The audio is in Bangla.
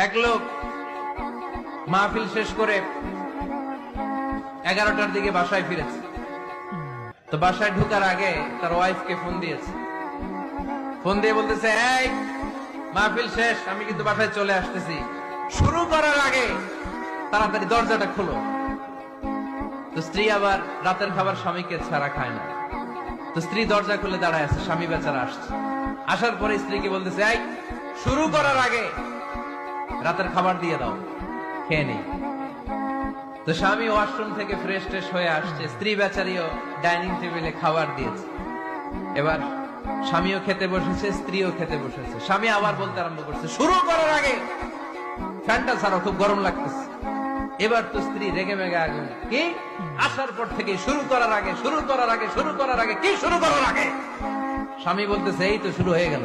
এক লোক মাহফিল শেষ করে 11টার দিকে বাসায় ফিরেছে। তো বাসায় ঢোকার আগে তার ওয়াইফকে ফোন দিয়েছে। ফোন দিয়ে বলতেছে, এই মাহফিল শেষ, আমি কিন্তু বাসায় চলে আসতেছি, শুরু করার আগে তাড়াতাড়ি দরজাটা খোলো। তো স্ত্রী আবার রাতের খাবার স্বামীকে ছাড়া খায় না। তো স্ত্রী দরজা খুলে দাঁড়ায় আছে, স্বামী বেচারা আসছে। আসার পরে স্ত্রীকে বলতেছে, এই শুরু করার আগে রাতের খাবার দিয়ে দাও, খেয়ে নেই। তো স্বামী ওয়াশরুম থেকে ফ্রেশ ট্রেশ হয়ে আসছে, স্ত্রী বেচারিও ডাইনিং টেবিলে খাবার দিয়েছে। এবার স্বামীও খেতে বসেছে, স্ত্রীও খেতে বসেছে। স্বামী আবার বলতে আরম্ভ করছে, শুরু করার আগে ফ্যানটা ছাড়ো, খুব গরম লাগতেছে। এবার তো স্ত্রী রেগে মেগে আগুন, কি আসার পর থেকে শুরু করার আগে, শুরু করার আগে, শুরু করার আগে, কি শুরু করার আগে? স্বামী বলতেছে, এই তো শুরু হয়ে গেল।